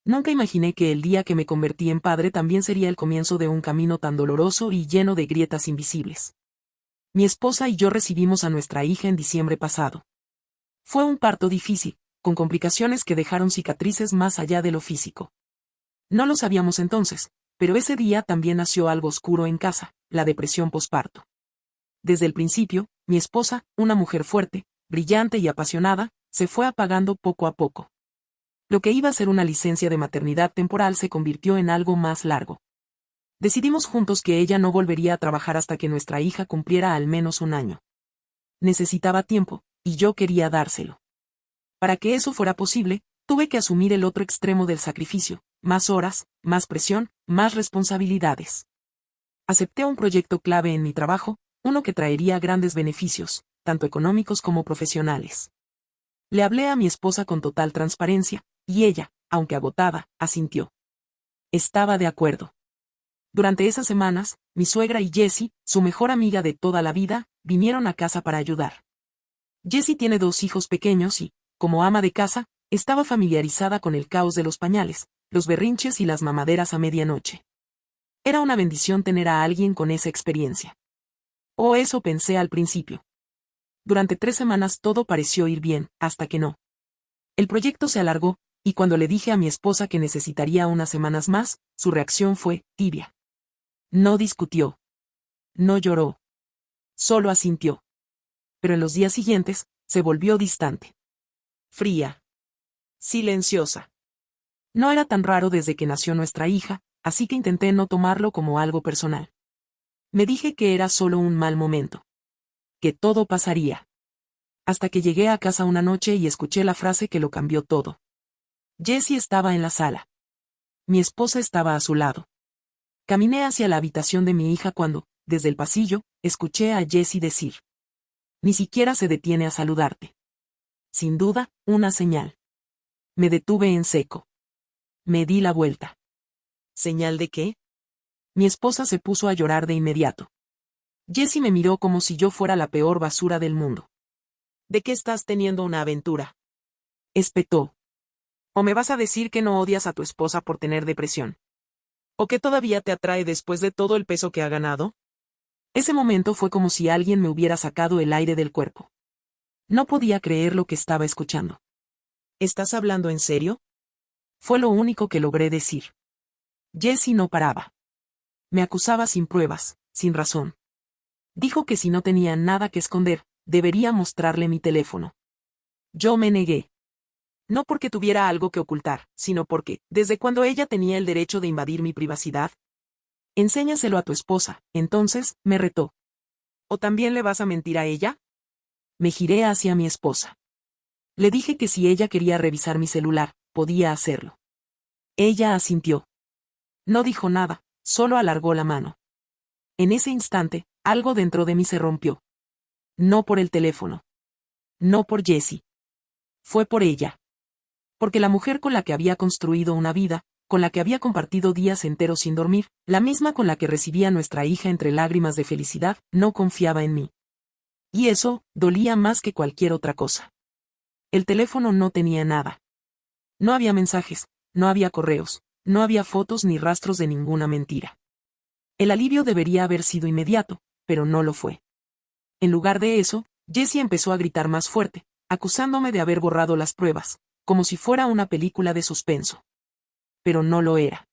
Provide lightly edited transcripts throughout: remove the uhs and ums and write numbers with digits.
Nunca imaginé que el día que me convertí en padre también sería el comienzo de un camino tan doloroso y lleno de grietas invisibles. Mi esposa y yo recibimos a nuestra hija en diciembre pasado. Fue un parto difícil, con complicaciones que dejaron cicatrices más allá de lo físico. No lo sabíamos entonces, pero ese día también nació algo oscuro en casa, la depresión posparto. Desde el principio, mi esposa, una mujer fuerte, brillante y apasionada, se fue apagando poco a poco. Lo que iba a ser una licencia de maternidad temporal se convirtió en algo más largo. Decidimos juntos que ella no volvería a trabajar hasta que nuestra hija cumpliera al menos un año. Necesitaba tiempo, y yo quería dárselo. Para que eso fuera posible, tuve que asumir el otro extremo del sacrificio, más horas, más presión, más responsabilidades. Acepté un proyecto clave en mi trabajo, uno que traería grandes beneficios, tanto económicos como profesionales. Le hablé a mi esposa con total transparencia, y ella, aunque agotada, asintió. Estaba de acuerdo. Durante esas semanas, mi suegra y Jessie, su mejor amiga de toda la vida, vinieron a casa para ayudar. Jessie tiene 2 hijos pequeños y, como ama de casa, estaba familiarizada con el caos de los pañales, los berrinches y las mamaderas a medianoche. Era una bendición tener a alguien con esa experiencia. O eso pensé al principio. Durante 3 semanas todo pareció ir bien, hasta que no. El proyecto se alargó, y cuando le dije a mi esposa que necesitaría unas semanas más, su reacción fue tibia. No discutió. No lloró. Solo asintió. Pero en los días siguientes, se volvió distante. Fría. Silenciosa. No era tan raro desde que nació nuestra hija, así que intenté no tomarlo como algo personal. Me dije que era solo un mal momento. Que todo pasaría. Hasta que llegué a casa una noche y escuché la frase que lo cambió todo. Jessie estaba en la sala. Mi esposa estaba a su lado. Caminé hacia la habitación de mi hija cuando, desde el pasillo, escuché a Jessie decir. Ni siquiera se detiene a saludarte. Sin duda, una señal. Me detuve en seco. Me di la vuelta. ¿Señal de qué? Mi esposa se puso a llorar de inmediato. Jessie me miró como si yo fuera la peor basura del mundo. ¿De qué estás teniendo una aventura? Espetó. ¿O me vas a decir que no odias a tu esposa por tener depresión? ¿O que todavía te atrae después de todo el peso que ha ganado? Ese momento fue como si alguien me hubiera sacado el aire del cuerpo. No podía creer lo que estaba escuchando. ¿Estás hablando en serio? Fue lo único que logré decir. Jessie no paraba. Me acusaba sin pruebas, sin razón. Dijo que si no tenía nada que esconder, debería mostrarle mi teléfono. Yo me negué. No porque tuviera algo que ocultar, sino porque, ¿desde cuando ella tenía el derecho de invadir mi privacidad? Enséñaselo a tu esposa, entonces, me retó. ¿O también le vas a mentir a ella? Me giré hacia mi esposa. Le dije que si ella quería revisar mi celular, podía hacerlo. Ella asintió. No dijo nada, solo alargó la mano. En ese instante, algo dentro de mí se rompió. No por el teléfono. No por Jessie. Fue por ella. Porque la mujer con la que había construido una vida, con la que había compartido días enteros sin dormir, la misma con la que recibía a nuestra hija entre lágrimas de felicidad, no confiaba en mí. Y eso, dolía más que cualquier otra cosa. El teléfono no tenía nada. No había mensajes, no había correos, no había fotos ni rastros de ninguna mentira. El alivio debería haber sido inmediato, pero no lo fue. En lugar de eso, Jessie empezó a gritar más fuerte, acusándome de haber borrado las pruebas, como si fuera una película de suspenso. Pero no lo era.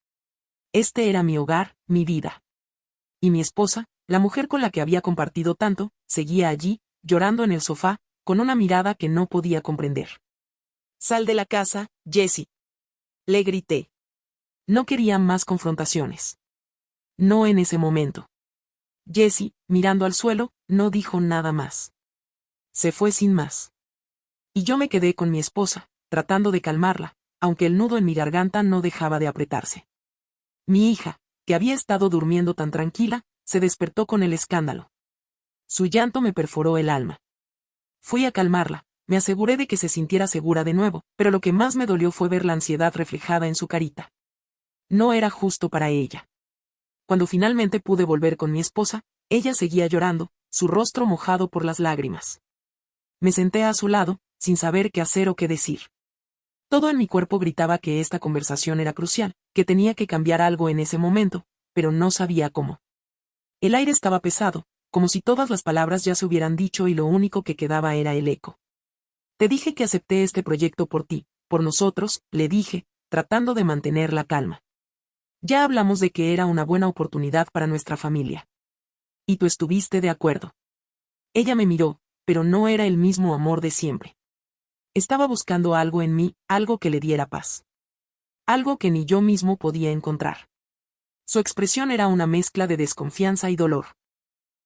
Este era mi hogar, mi vida. Y mi esposa, la mujer con la que había compartido tanto, seguía allí, llorando en el sofá, con una mirada que no podía comprender. «Sal de la casa, Jessie», le grité. No quería más confrontaciones. No en ese momento. Jessie, mirando al suelo, no dijo nada más. Se fue sin más. Y yo me quedé con mi esposa, tratando de calmarla, aunque el nudo en mi garganta no dejaba de apretarse. Mi hija, que había estado durmiendo tan tranquila, se despertó con el escándalo. Su llanto me perforó el alma. Fui a calmarla, me aseguré de que se sintiera segura de nuevo, pero lo que más me dolió fue ver la ansiedad reflejada en su carita. No era justo para ella. Cuando finalmente pude volver con mi esposa, ella seguía llorando, su rostro mojado por las lágrimas. Me senté a su lado, sin saber qué hacer o qué decir. Todo en mi cuerpo gritaba que esta conversación era crucial, que tenía que cambiar algo en ese momento, pero no sabía cómo. El aire estaba pesado, como si todas las palabras ya se hubieran dicho y lo único que quedaba era el eco. Te dije que acepté este proyecto por ti, por nosotros, le dije, tratando de mantener la calma. Ya hablamos de que era una buena oportunidad para nuestra familia. Y tú estuviste de acuerdo. Ella me miró, pero no era el mismo amor de siempre. Estaba buscando algo en mí, algo que le diera paz. Algo que ni yo mismo podía encontrar. Su expresión era una mezcla de desconfianza y dolor.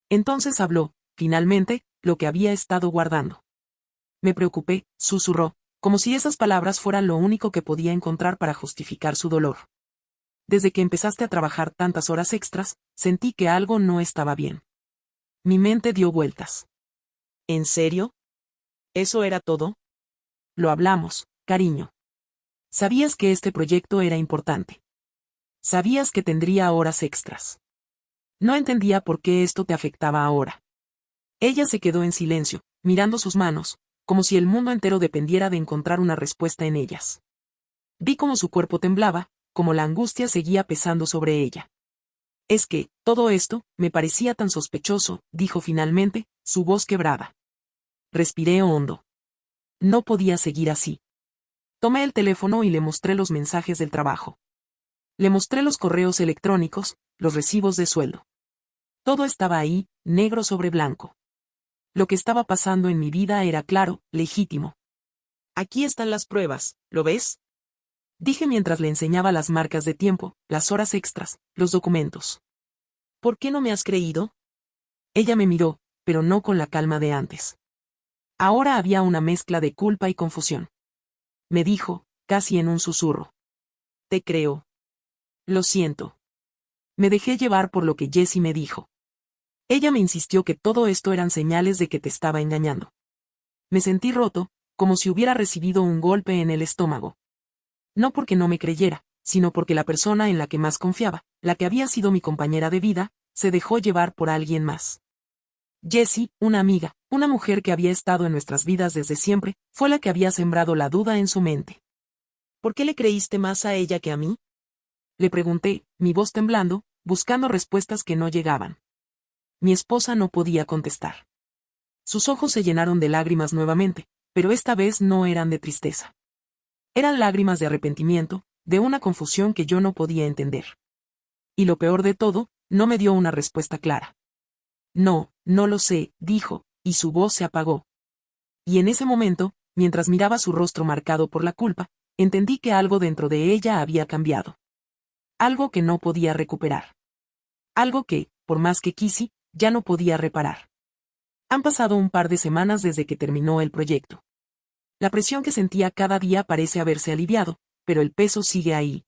Entonces habló, finalmente, lo que había estado guardando. Me preocupé, susurró, como si esas palabras fueran lo único que podía encontrar para justificar su dolor. Desde que empezaste a trabajar tantas horas extras, sentí que algo no estaba bien. Mi mente dio vueltas. ¿En serio? ¿Eso era todo? Lo hablamos, cariño. Sabías que este proyecto era importante. Sabías que tendría horas extras. No entendía por qué esto te afectaba ahora. Ella se quedó en silencio, mirando sus manos, como si el mundo entero dependiera de encontrar una respuesta en ellas. Vi cómo su cuerpo temblaba, como la angustia seguía pesando sobre ella. Es que, todo esto, me parecía tan sospechoso, dijo finalmente, su voz quebrada. Respiré hondo. No podía seguir así. Tomé el teléfono y le mostré los mensajes del trabajo. Le mostré los correos electrónicos, los recibos de sueldo. Todo estaba ahí, negro sobre blanco. Lo que estaba pasando en mi vida era claro, legítimo. Aquí están las pruebas, ¿lo ves? Dije mientras le enseñaba las marcas de tiempo, las horas extras, los documentos. ¿Por qué no me has creído? Ella me miró, pero no con la calma de antes. Ahora había una mezcla de culpa y confusión. Me dijo, casi en un susurro. Te creo. Lo siento. Me dejé llevar por lo que Jessie me dijo. Ella me insistió que todo esto eran señales de que te estaba engañando. Me sentí roto, como si hubiera recibido un golpe en el estómago. No porque no me creyera, sino porque la persona en la que más confiaba, la que había sido mi compañera de vida, se dejó llevar por alguien más. Jessie, una amiga, una mujer que había estado en nuestras vidas desde siempre, fue la que había sembrado la duda en su mente. ¿Por qué le creíste más a ella que a mí? Le pregunté, mi voz temblando, buscando respuestas que no llegaban. Mi esposa no podía contestar. Sus ojos se llenaron de lágrimas nuevamente, pero esta vez no eran de tristeza. Eran lágrimas de arrepentimiento, de una confusión que yo no podía entender. Y lo peor de todo, no me dio una respuesta clara. No, no lo sé, dijo, y su voz se apagó. Y en ese momento, mientras miraba su rostro marcado por la culpa, entendí que algo dentro de ella había cambiado. Algo que no podía recuperar. Algo que, por más que quise, ya no podía reparar. Han pasado un par de semanas desde que terminó el proyecto. La presión que sentía cada día parece haberse aliviado, pero el peso sigue ahí.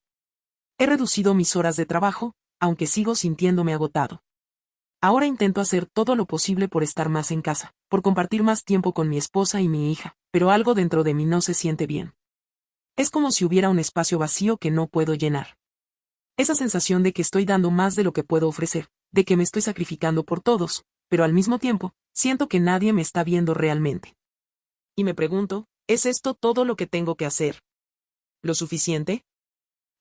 He reducido mis horas de trabajo, aunque sigo sintiéndome agotado. Ahora intento hacer todo lo posible por estar más en casa, por compartir más tiempo con mi esposa y mi hija, pero algo dentro de mí no se siente bien. Es como si hubiera un espacio vacío que no puedo llenar. Esa sensación de que estoy dando más de lo que puedo ofrecer, de que me estoy sacrificando por todos, pero al mismo tiempo, siento que nadie me está viendo realmente. Y me pregunto, ¿es esto todo lo que tengo que hacer? ¿Lo suficiente?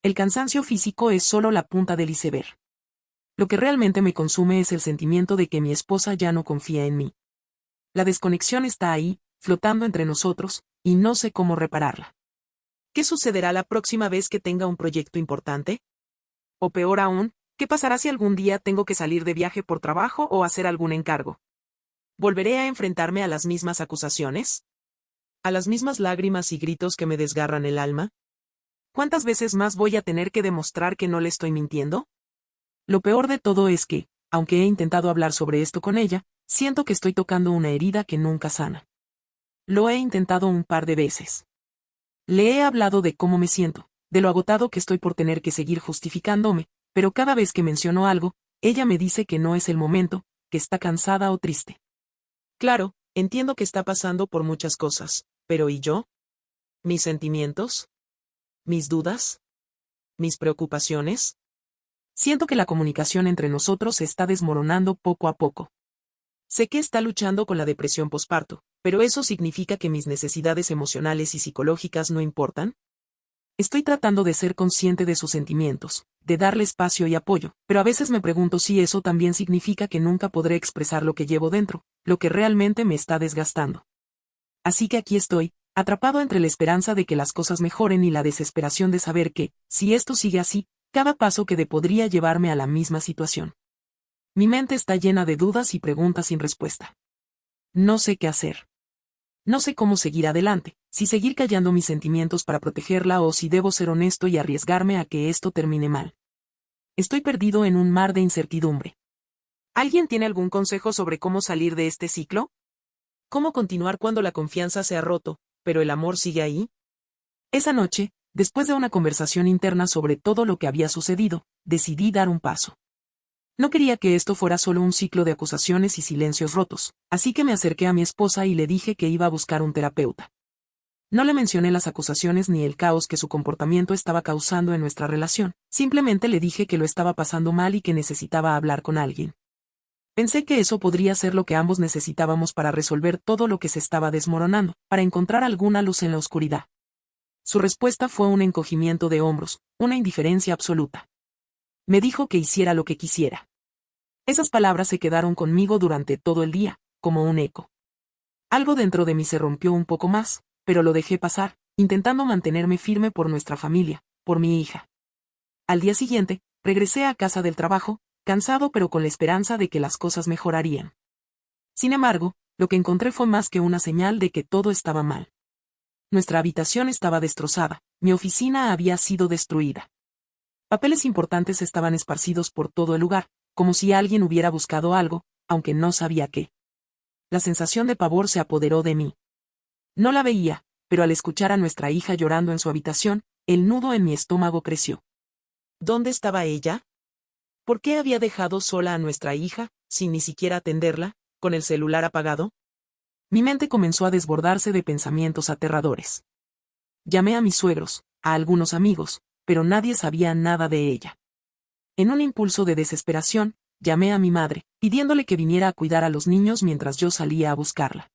El cansancio físico es solo la punta del iceberg. Lo que realmente me consume es el sentimiento de que mi esposa ya no confía en mí. La desconexión está ahí, flotando entre nosotros, y no sé cómo repararla. ¿Qué sucederá la próxima vez que tenga un proyecto importante? O peor aún, ¿qué pasará si algún día tengo que salir de viaje por trabajo o hacer algún encargo? ¿Volveré a enfrentarme a las mismas acusaciones? ¿A las mismas lágrimas y gritos que me desgarran el alma? ¿Cuántas veces más voy a tener que demostrar que no le estoy mintiendo? Lo peor de todo es que, aunque he intentado hablar sobre esto con ella, siento que estoy tocando una herida que nunca sana. Lo he intentado un par de veces. Le he hablado de cómo me siento, de lo agotado que estoy por tener que seguir justificándome, pero cada vez que menciono algo, ella me dice que no es el momento, que está cansada o triste. Claro, entiendo que está pasando por muchas cosas, pero ¿y yo? ¿Mis sentimientos? ¿Mis dudas? ¿Mis preocupaciones? Siento que la comunicación entre nosotros se está desmoronando poco a poco. Sé que está luchando con la depresión posparto, pero ¿eso significa que mis necesidades emocionales y psicológicas no importan? Estoy tratando de ser consciente de sus sentimientos, de darle espacio y apoyo, pero a veces me pregunto si eso también significa que nunca podré expresar lo que llevo dentro, lo que realmente me está desgastando. Así que aquí estoy, atrapado entre la esperanza de que las cosas mejoren y la desesperación de saber que, si esto sigue así, cada paso que dé podría llevarme a la misma situación. Mi mente está llena de dudas y preguntas sin respuesta. No sé qué hacer. No sé cómo seguir adelante, si seguir callando mis sentimientos para protegerla o si debo ser honesto y arriesgarme a que esto termine mal. Estoy perdido en un mar de incertidumbre. ¿Alguien tiene algún consejo sobre cómo salir de este ciclo? ¿Cómo continuar cuando la confianza se ha roto, pero el amor sigue ahí? Esa noche, después de una conversación interna sobre todo lo que había sucedido, decidí dar un paso. No quería que esto fuera solo un ciclo de acusaciones y silencios rotos, así que me acerqué a mi esposa y le dije que iba a buscar un terapeuta. No le mencioné las acusaciones ni el caos que su comportamiento estaba causando en nuestra relación, simplemente le dije que lo estaba pasando mal y que necesitaba hablar con alguien. Pensé que eso podría ser lo que ambos necesitábamos para resolver todo lo que se estaba desmoronando, para encontrar alguna luz en la oscuridad. Su respuesta fue un encogimiento de hombros, una indiferencia absoluta. Me dijo que hiciera lo que quisiera. Esas palabras se quedaron conmigo durante todo el día, como un eco. Algo dentro de mí se rompió un poco más, pero lo dejé pasar, intentando mantenerme firme por nuestra familia, por mi hija. Al día siguiente, regresé a casa del trabajo, cansado pero con la esperanza de que las cosas mejorarían. Sin embargo, lo que encontré fue más que una señal de que todo estaba mal. Nuestra habitación estaba destrozada, mi oficina había sido destruida. Papeles importantes estaban esparcidos por todo el lugar, como si alguien hubiera buscado algo, aunque no sabía qué. La sensación de pavor se apoderó de mí. No la veía, pero al escuchar a nuestra hija llorando en su habitación, el nudo en mi estómago creció. ¿Dónde estaba ella? ¿Por qué había dejado sola a nuestra hija, sin ni siquiera atenderla, con el celular apagado? Mi mente comenzó a desbordarse de pensamientos aterradores. Llamé a mis suegros, a algunos amigos, pero nadie sabía nada de ella. En un impulso de desesperación, llamé a mi madre, pidiéndole que viniera a cuidar a los niños mientras yo salía a buscarla.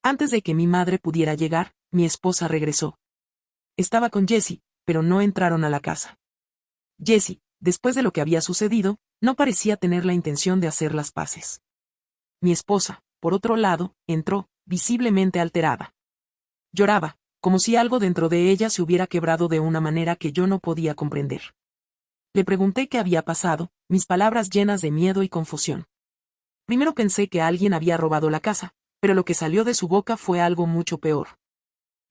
Antes de que mi madre pudiera llegar, mi esposa regresó. Estaba con Jessie, pero no entraron a la casa. Jessie, después de lo que había sucedido, no parecía tener la intención de hacer las paces. Mi esposa, por otro lado, entró, visiblemente alterada. Lloraba, como si algo dentro de ella se hubiera quebrado de una manera que yo no podía comprender. Le pregunté qué había pasado, mis palabras llenas de miedo y confusión. Primero pensé que alguien había robado la casa, pero lo que salió de su boca fue algo mucho peor.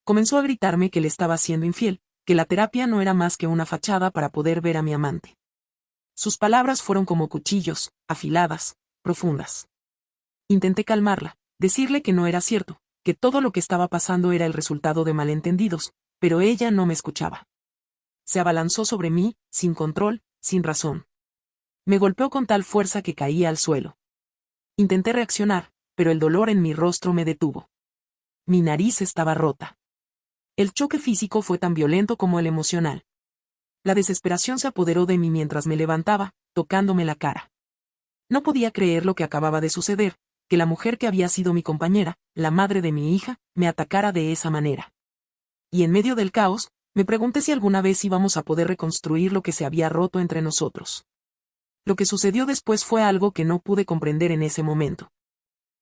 Comenzó a gritarme que le estaba siendo infiel, que la terapia no era más que una fachada para poder ver a mi amante. Sus palabras fueron como cuchillos, afiladas, profundas. Intenté calmarla, decirle que no era cierto, que todo lo que estaba pasando era el resultado de malentendidos, pero ella no me escuchaba. Se abalanzó sobre mí, sin control, sin razón. Me golpeó con tal fuerza que caí al suelo. Intenté reaccionar, pero el dolor en mi rostro me detuvo. Mi nariz estaba rota. El choque físico fue tan violento como el emocional. La desesperación se apoderó de mí mientras me levantaba, tocándome la cara. No podía creer lo que acababa de suceder, que la mujer que había sido mi compañera, la madre de mi hija, me atacara de esa manera. Y en medio del caos, me pregunté si alguna vez íbamos a poder reconstruir lo que se había roto entre nosotros. Lo que sucedió después fue algo que no pude comprender en ese momento.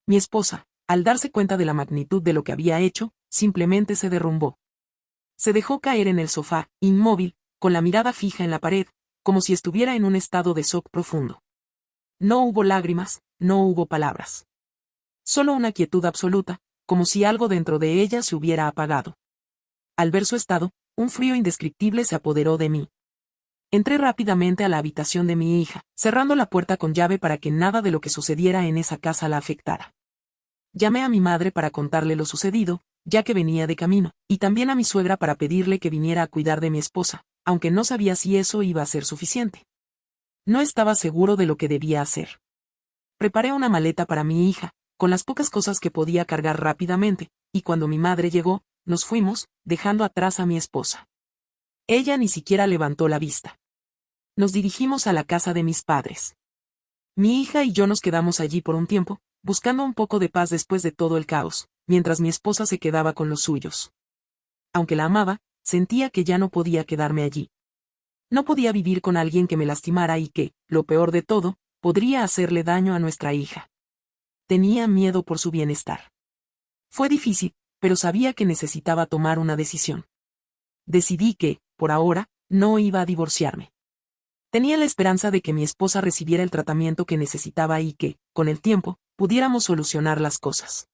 Mi esposa, al darse cuenta de la magnitud de lo que había hecho, simplemente se derrumbó. Se dejó caer en el sofá, inmóvil, con la mirada fija en la pared, como si estuviera en un estado de shock profundo. No hubo lágrimas, no hubo palabras. Solo una quietud absoluta, como si algo dentro de ella se hubiera apagado. Al ver su estado, un frío indescriptible se apoderó de mí. Entré rápidamente a la habitación de mi hija, cerrando la puerta con llave para que nada de lo que sucediera en esa casa la afectara. Llamé a mi madre para contarle lo sucedido, ya que venía de camino, y también a mi suegra para pedirle que viniera a cuidar de mi esposa, aunque no sabía si eso iba a ser suficiente. No estaba seguro de lo que debía hacer. Preparé una maleta para mi hija, con las pocas cosas que podía cargar rápidamente, y cuando mi madre llegó, nos fuimos, dejando atrás a mi esposa. Ella ni siquiera levantó la vista. Nos dirigimos a la casa de mis padres. Mi hija y yo nos quedamos allí por un tiempo, buscando un poco de paz después de todo el caos, mientras mi esposa se quedaba con los suyos. Aunque la amaba, sentía que ya no podía quedarme allí. No podía vivir con alguien que me lastimara y que, lo peor de todo, podría hacerle daño a nuestra hija. Tenía miedo por su bienestar. Fue difícil, pero sabía que necesitaba tomar una decisión. Decidí que, por ahora, no iba a divorciarme. Tenía la esperanza de que mi esposa recibiera el tratamiento que necesitaba y que, con el tiempo, pudiéramos solucionar las cosas.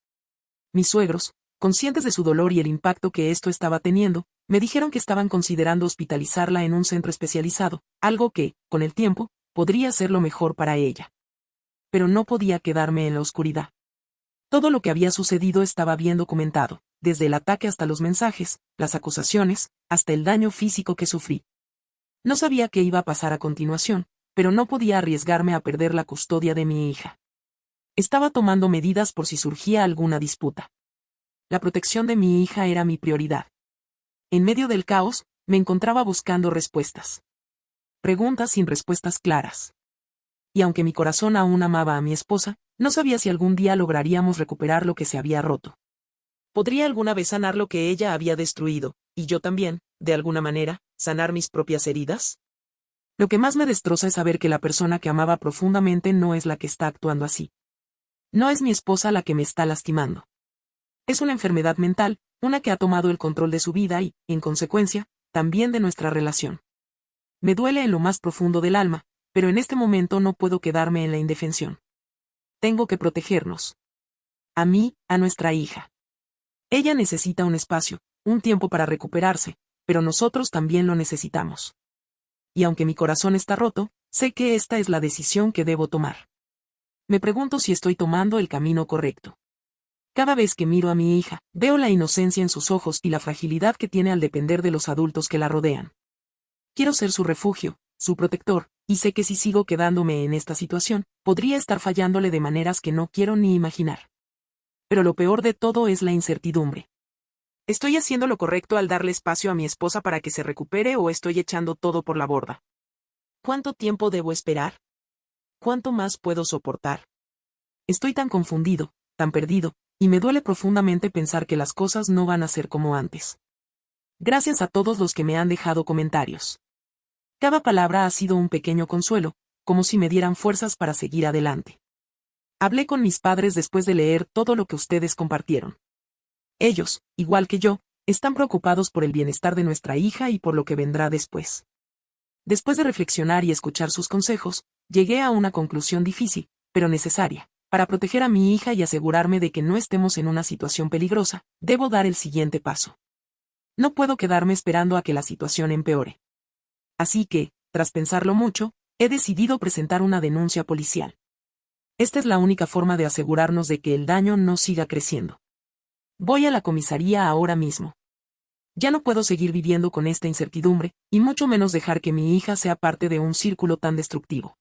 Mis suegros, conscientes de su dolor y el impacto que esto estaba teniendo, me dijeron que estaban considerando hospitalizarla en un centro especializado, algo que, con el tiempo, podría ser lo mejor para ella. Pero no podía quedarme en la oscuridad. Todo lo que había sucedido estaba bien documentado, desde el ataque hasta los mensajes, las acusaciones, hasta el daño físico que sufrí. No sabía qué iba a pasar a continuación, pero no podía arriesgarme a perder la custodia de mi hija. Estaba tomando medidas por si surgía alguna disputa. La protección de mi hija era mi prioridad. En medio del caos, me encontraba buscando respuestas. Preguntas sin respuestas claras. Y aunque mi corazón aún amaba a mi esposa, no sabía si algún día lograríamos recuperar lo que se había roto. ¿Podría alguna vez sanar lo que ella había destruido, y yo también, de alguna manera, sanar mis propias heridas? Lo que más me destroza es saber que la persona que amaba profundamente no es la que está actuando así. No es mi esposa la que me está lastimando. Es una enfermedad mental, una que ha tomado el control de su vida y, en consecuencia, también de nuestra relación. Me duele en lo más profundo del alma, pero en este momento no puedo quedarme en la indefensión. Tengo que protegernos. A mí, a nuestra hija. Ella necesita un espacio, un tiempo para recuperarse, pero nosotros también lo necesitamos. Y aunque mi corazón está roto, sé que esta es la decisión que debo tomar. Me pregunto si estoy tomando el camino correcto. Cada vez que miro a mi hija, veo la inocencia en sus ojos y la fragilidad que tiene al depender de los adultos que la rodean. Quiero ser su refugio, su protector, y sé que si sigo quedándome en esta situación, podría estar fallándole de maneras que no quiero ni imaginar. Pero lo peor de todo es la incertidumbre. ¿Estoy haciendo lo correcto al darle espacio a mi esposa para que se recupere o estoy echando todo por la borda? ¿Cuánto tiempo debo esperar? ¿Cuánto más puedo soportar? Estoy tan confundido, tan perdido, y me duele profundamente pensar que las cosas no van a ser como antes. Gracias a todos los que me han dejado comentarios. Cada palabra ha sido un pequeño consuelo, como si me dieran fuerzas para seguir adelante. Hablé con mis padres después de leer todo lo que ustedes compartieron. Ellos, igual que yo, están preocupados por el bienestar de nuestra hija y por lo que vendrá después. Después de reflexionar y escuchar sus consejos, llegué a una conclusión difícil, pero necesaria. Para proteger a mi hija y asegurarme de que no estemos en una situación peligrosa, debo dar el siguiente paso. No puedo quedarme esperando a que la situación empeore. Así que, tras pensarlo mucho, he decidido presentar una denuncia policial. Esta es la única forma de asegurarnos de que el daño no siga creciendo. Voy a la comisaría ahora mismo. Ya no puedo seguir viviendo con esta incertidumbre, y mucho menos dejar que mi hija sea parte de un círculo tan destructivo.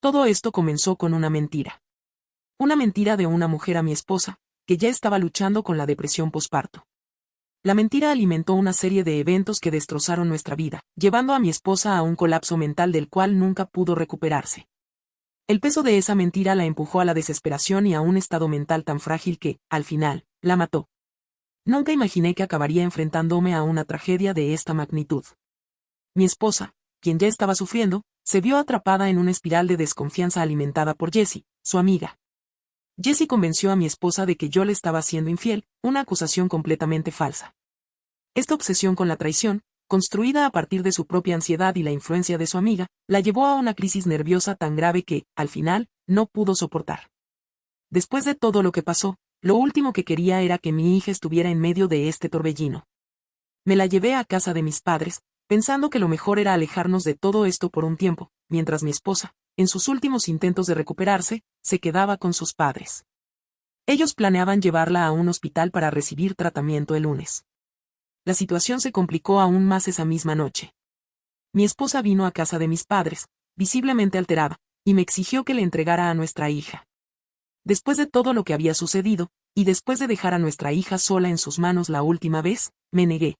Todo esto comenzó con una mentira. Una mentira de una mujer a mi esposa, que ya estaba luchando con la depresión posparto. La mentira alimentó una serie de eventos que destrozaron nuestra vida, llevando a mi esposa a un colapso mental del cual nunca pudo recuperarse. El peso de esa mentira la empujó a la desesperación y a un estado mental tan frágil que, al final, la mató. Nunca imaginé que acabaría enfrentándome a una tragedia de esta magnitud. Mi esposa, quien ya estaba sufriendo, se vio atrapada en una espiral de desconfianza alimentada por Jessie, su amiga. Jessie convenció a mi esposa de que yo le estaba siendo infiel, una acusación completamente falsa. Esta obsesión con la traición, construida a partir de su propia ansiedad y la influencia de su amiga, la llevó a una crisis nerviosa tan grave que, al final, no pudo soportar. Después de todo lo que pasó, lo último que quería era que mi hija estuviera en medio de este torbellino. Me la llevé a casa de mis padres, pensando que lo mejor era alejarnos de todo esto por un tiempo, mientras mi esposa, en sus últimos intentos de recuperarse, se quedaba con sus padres. Ellos planeaban llevarla a un hospital para recibir tratamiento el lunes. La situación se complicó aún más esa misma noche. Mi esposa vino a casa de mis padres, visiblemente alterada, y me exigió que le entregara a nuestra hija. Después de todo lo que había sucedido, y después de dejar a nuestra hija sola en sus manos la última vez, me negué.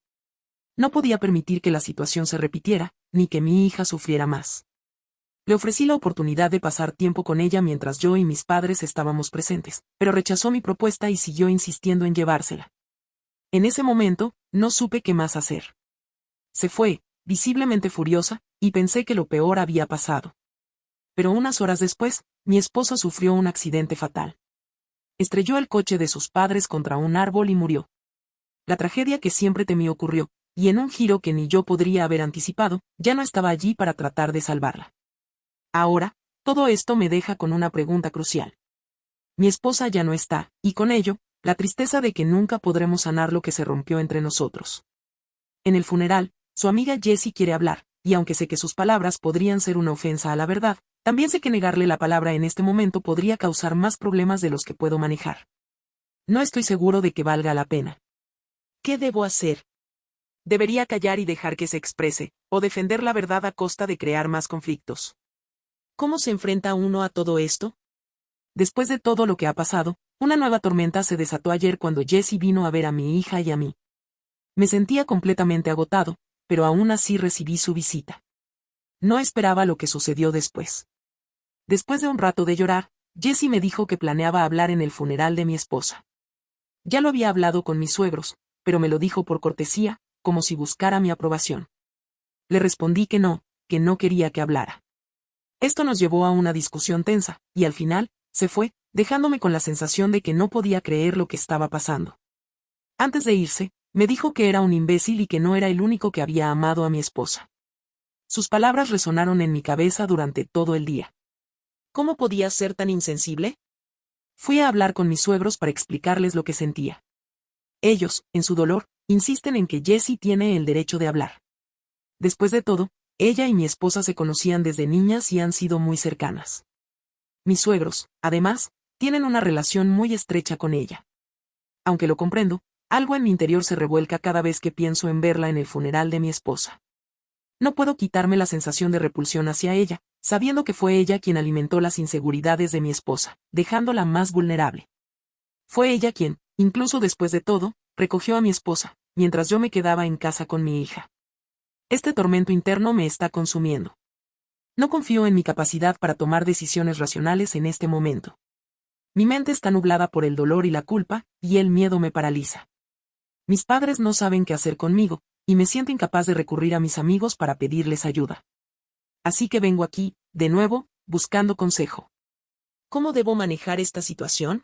No podía permitir que la situación se repitiera, ni que mi hija sufriera más. Le ofrecí la oportunidad de pasar tiempo con ella mientras yo y mis padres estábamos presentes, pero rechazó mi propuesta y siguió insistiendo en llevársela. En ese momento, no supe qué más hacer. Se fue, visiblemente furiosa, y pensé que lo peor había pasado. Pero unas horas después, mi esposa sufrió un accidente fatal. Estrelló el coche de sus padres contra un árbol y murió. La tragedia que siempre temí ocurrió, y en un giro que ni yo podría haber anticipado, ya no estaba allí para tratar de salvarla. Ahora, todo esto me deja con una pregunta crucial. Mi esposa ya no está, y con ello, la tristeza de que nunca podremos sanar lo que se rompió entre nosotros. En el funeral, su amiga Jessie quiere hablar, y aunque sé que sus palabras podrían ser una ofensa a la verdad, también sé que negarle la palabra en este momento podría causar más problemas de los que puedo manejar. No estoy seguro de que valga la pena. ¿Qué debo hacer? ¿Debería callar y dejar que se exprese, o defender la verdad a costa de crear más conflictos? ¿Cómo se enfrenta uno a todo esto? Después de todo lo que ha pasado, una nueva tormenta se desató ayer cuando Jessie vino a ver a mi hija y a mí. Me sentía completamente agotado, pero aún así recibí su visita. No esperaba lo que sucedió después. Después de un rato de llorar, Jessie me dijo que planeaba hablar en el funeral de mi esposa. Ya lo había hablado con mis suegros, pero me lo dijo por cortesía, como si buscara mi aprobación. Le respondí que no quería que hablara. Esto nos llevó a una discusión tensa, y al final, se fue, dejándome con la sensación de que no podía creer lo que estaba pasando. Antes de irse, me dijo que era un imbécil y que no era el único que había amado a mi esposa. Sus palabras resonaron en mi cabeza durante todo el día. ¿Cómo podía ser tan insensible? Fui a hablar con mis suegros para explicarles lo que sentía. Ellos, en su dolor, insisten en que Jessie tiene el derecho de hablar. Después de todo, ella y mi esposa se conocían desde niñas y han sido muy cercanas. Mis suegros, además, tienen una relación muy estrecha con ella. Aunque lo comprendo, algo en mi interior se revuelca cada vez que pienso en verla en el funeral de mi esposa. No puedo quitarme la sensación de repulsión hacia ella, sabiendo que fue ella quien alimentó las inseguridades de mi esposa, dejándola más vulnerable. Fue ella quien, incluso después de todo, recogió a mi esposa, mientras yo me quedaba en casa con mi hija. Este tormento interno me está consumiendo. No confío en mi capacidad para tomar decisiones racionales en este momento. Mi mente está nublada por el dolor y la culpa, y el miedo me paraliza. Mis padres no saben qué hacer conmigo, y me siento incapaz de recurrir a mis amigos para pedirles ayuda. Así que vengo aquí, de nuevo, buscando consejo. ¿Cómo debo manejar esta situación?